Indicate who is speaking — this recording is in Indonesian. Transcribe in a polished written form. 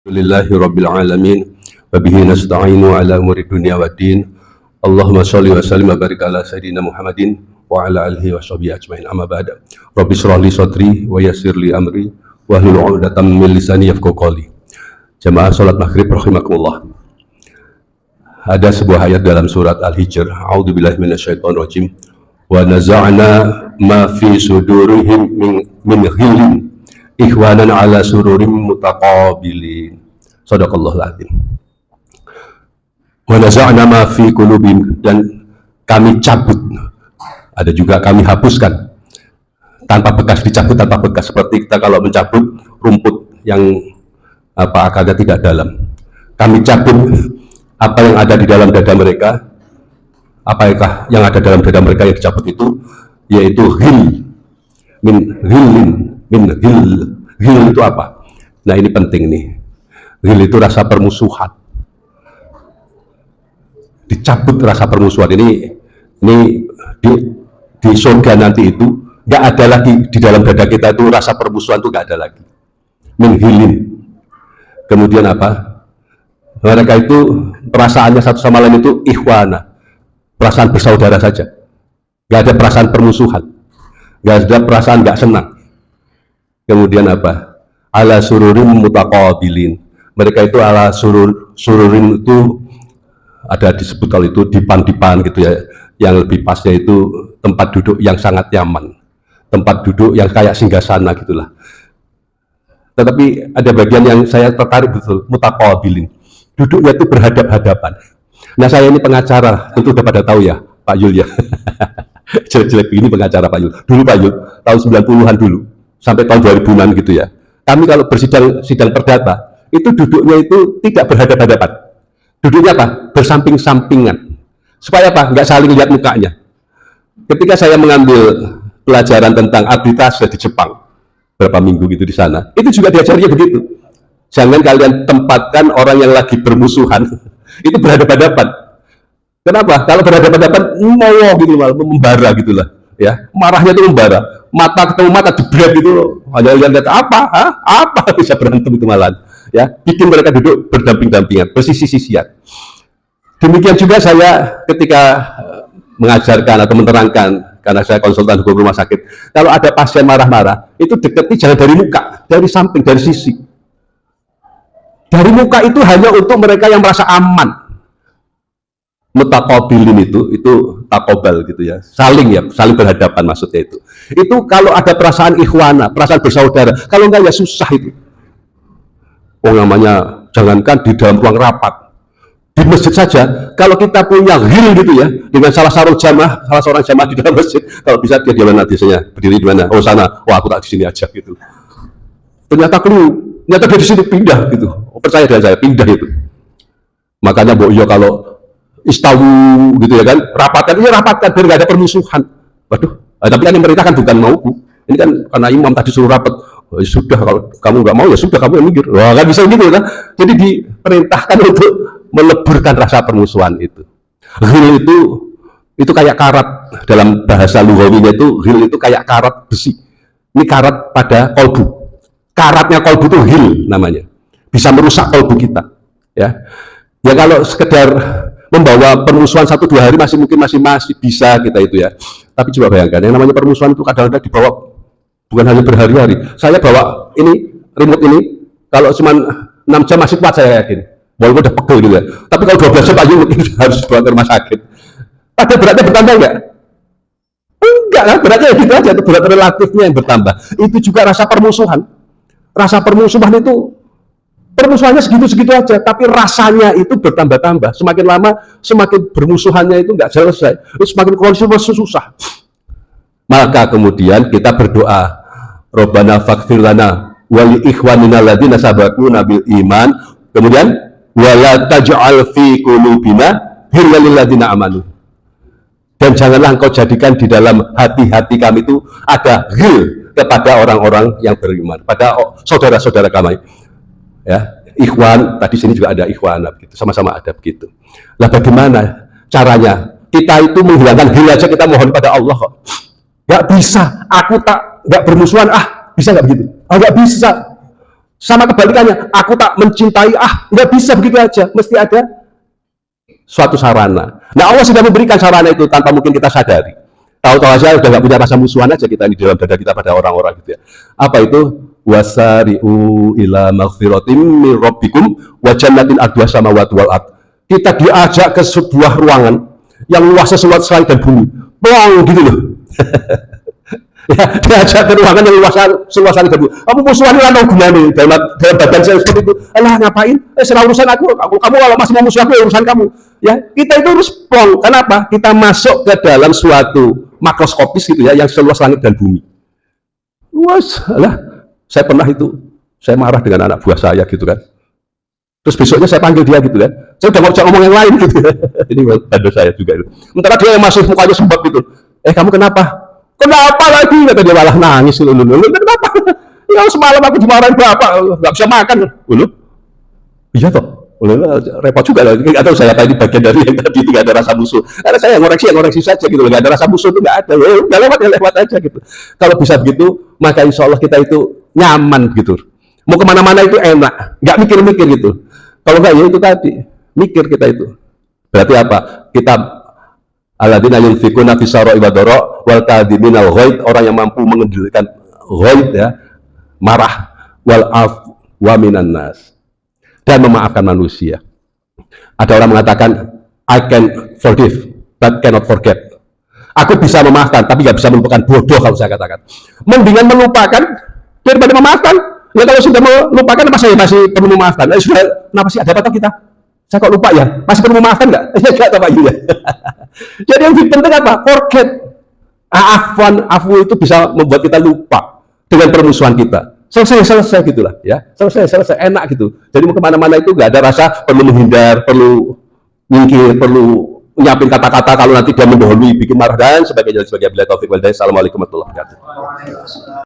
Speaker 1: Alhamdulillahi Rabbil Alamin Wabihi nasta'inu ala umuri dunia wa din. Allahumma salli wa sallim wa barik ala Sayyidina Muhammadin wa ala alihi wa sahbihi ajma'in, amma ba'da. Rabbi shrah li sadri wa yassir li amri wa hlul 'uqdatam min lisani yafqahu qawli. Jamaah salat maghrib rahimakumullah. Ada sebuah ayat dalam surat Al-Hijr, a'udzubillahi minasyaitonir rajim. Wa naza'na ma fi sudurihim min ghillin ikhwanan ala sururim mutaqabilin. Shadaqallahul azim. Wa naza'na ma fi qulubihim, dan kami cabut, ada juga kami hapuskan, tanpa bekas, dicabut tanpa bekas, seperti kita kalau mencabut rumput yang akarnya tidak dalam. Kami cabut apa yang ada di dalam dada mereka. Apakah yang ada dalam dada mereka yang dicabut itu? Yaitu ghil, min ghillin, min ghil itu apa? Nah, ini penting nih. Ghil itu rasa permusuhan. Dicabut rasa permusuhan ini di surga nanti itu nggak ada lagi di dalam dada kita itu, rasa permusuhan itu nggak ada lagi. Min ghilin. Kemudian apa? Mereka itu perasaannya satu sama lain itu ikhwana, perasaan bersaudara saja. Nggak ada perasaan permusuhan, nggak ada perasaan nggak senang. Kemudian apa? Ala sururin mutaqabilin. Mereka itu ala sururin itu ada disebut kalau itu dipan-dipan gitu ya. Yang lebih pasnya itu tempat duduk yang sangat nyaman, tempat duduk yang kayak singgasana gitulah. Tetapi ada bagian yang saya tertarik betul, mutaqabilin. Duduknya itu berhadap-hadapan. Nah, saya ini pengacara, tentu udah pada tahu ya Pak Yul ya. Jelek-jelek begini pengacara Pak Yul. Dulu Pak Yul, tahun 90-an dulu sampai tahun 2000-an gitu ya. Kami kalau sidang perdata, itu duduknya itu tidak berhadap-hadapan. Duduknya apa? Bersamping-sampingan. Supaya apa? Nggak saling lihat mukanya. Ketika saya mengambil pelajaran tentang arbitrase di Jepang, berapa minggu gitu di sana, itu juga diajarnya begitu. Jangan kalian tempatkan orang yang lagi bermusuhan itu berhadapan-hadapan. Kenapa? Kalau berhadapan-hadapan mau gitu malah membara gitulah, ya. Marahnya itu membara. Mata ketemu mata jebret gitu loh. Hanya lihat apa? Apa bisa berantem itu malah, ya. Bikin mereka duduk berdamping-dampingan, bersisi-sisian. Demikian juga saya ketika mengajarkan atau menerangkan, karena saya konsultan hukum rumah sakit, kalau ada pasien marah-marah, itu deketi jangan dari muka, dari samping, dari sisi. Dari muka itu hanya untuk mereka yang merasa aman. Mutaqabilin itu takobal gitu ya, saling berhadapan maksudnya itu. Itu kalau ada perasaan ikhwana, perasaan bersaudara. Kalau enggak ya susah itu. Oh, namanya jangankan di dalam ruang rapat, di masjid saja, kalau kita punya ghil gitu ya, dengan salah seorang jamaah di dalam masjid, kalau bisa dia di mana biasanya, berdiri di mana? Oh, sana. Wah, aku tak di sini aja gitu. Ternyata dia di sini pindah gitu. Oh, percaya dengan saya, pindah itu. Makanya Bu Iyo kalau istawu gitu ya kan, rapatkan biar nggak ada permusuhan. Waduh, tapi kan yang merintah kan bukan mauku. Ini kan karena imam tadi suruh rapat. Oh, ya sudah, kalau kamu nggak mau ya sudah, kamu yang minggir. Wah, kan bisa gitu kan. Jadi diperintahkan untuk meleburkan rasa permusuhan itu. Ghil itu kayak karat, dalam bahasa lughawinya itu ghil itu kayak karat besi. Ini karat pada kolbu. Karatnya kolbu itu ghil namanya. Bisa merusak kolbu kita. Ya kalau sekedar membawa permusuhan 1-2 hari masih bisa kita itu ya. Tapi coba bayangkan, yang namanya permusuhan itu kadang-kadang dibawa bukan hanya berhari-hari. Saya bawa ini remote ini, kalau cuma 6 jam masih kuat saya yakin. Walaupun udah pegel gitu ya. Tapi kalau 12 jam aja ini harus dibawa ke rumah sakit. Pada beratnya bertambah enggak? Enggak kan, beratnya gitu aja, berat relatifnya yang bertambah. Itu juga rasa permusuhan. Rasa permusuhan itu, permusuhannya segitu-segitu aja, tapi rasanya itu bertambah-tambah. Semakin lama, semakin bermusuhannya itu nggak selesai. Semakin kondisi susah. Maka kemudian kita berdoa, Rabbana faghfir lana wa li ikhwanina alladziina sabaquna bil iman. Kemudian wala taj'al fi qulubina ghillan lil ladziina amanu. Dan janganlah engkau jadikan di dalam hati-hati kami itu ada ghil kepada orang-orang yang beriman, pada saudara-saudara kami. Ya, ikhwan, tadi sini juga ada ikhwan, begitu, sama-sama ada begitu. Lah bagaimana caranya? Kita itu menghilangkan ghil aja kita mohon pada Allah kok. Nggak bisa, aku nggak bermusuhan, bisa nggak begitu? Nggak bisa. Sama kebalikannya, aku tak mencintai, nggak bisa begitu aja, mesti ada suatu sarana. Nah, Allah sudah memberikan sarana itu tanpa mungkin kita sadari. Tahu-tahu aja udah nggak punya rasa musuhan aja kita ini dalam dada kita pada orang-orang gitu ya. Apa itu? Wasari'u ila maghfiratim min rabbikum wa jannatin arduha samawati wal ard. Kita diajak ke sebuah ruangan yang luasnya seluas langit dan bumi. Plong gitu loh. Ya, diajak ke ruangan yang luas seluas langit dan bumi. Kamu musuhan lah dong gunanya dalam badan saya seperti itu. Alah ngapain? Serah urusan aku. Kamu kalau masih mau musuh aku urusan kamu. Ya, kita itu harus plong. Kenapa? Kita masuk ke dalam suatu makroskopis gitu ya yang seluas langit dan bumi. Luas lah. Saya pernah itu, saya marah dengan anak buah saya gitu kan. Terus besoknya saya panggil dia gitu kan. Saya udah ngajak ngomong yang lain gitu. Ini bandel saya juga itu. Sementara dia yang masih mukanya sembab gitu. Kamu kenapa? Kenapa lagi? Kata dia malah nangis. Kenapa? Ya semalam aku dimarahin bapak, nggak bisa makan. Iya toh. Repot juga lah. Nggak tahu saya tadi bagian dari yang tadi itu nggak ada rasa musuh. Karena saya ngoreksi saja gitu. Nggak ada rasa musuh itu nggak ada. Udah lewat aja gitu. Kalau bisa begitu, maka insya Allah kita itu nyaman gitu. Mau kemana-mana itu enak, nggak mikir-mikir gitu. Kalau nggak ya itu tadi, mikir kita itu. Berarti apa? Kita alladzina yunfikuna fis sarai wad dara wal kadhiminal ghaid, orang yang mampu mengendalikan ghaid ya, marah, wal af wa minan nas, dan memaafkan manusia. Ada orang mengatakan I can forgive but cannot forget. Aku bisa memaafkan tapi nggak bisa melupakan. Bodoh kalau saya katakan. Mendingan melupakan daripada memaafkan. Ya kalau sudah melupakan, apa saya masih perlu memaafkan? Sudah, kenapa sih ada apa kita? Saya kok lupa ya? Masih perlu memaafkan nggak? Ya nggak, Pak Yuda. Jadi yang lebih penting apa? Forget. Afu itu bisa membuat kita lupa dengan permusuhan kita. Selesai gitulah ya. Selesai enak gitu. Jadi mau kemana-mana itu nggak ada rasa perlu menghindar, perlu nyingkir, perlu nyiapin kata-kata kalau nanti dia mendahului bikin marah dan sebagainya. Bila taufik wal hidayah. Assalamualaikum warahmatullahi wabarakatuh.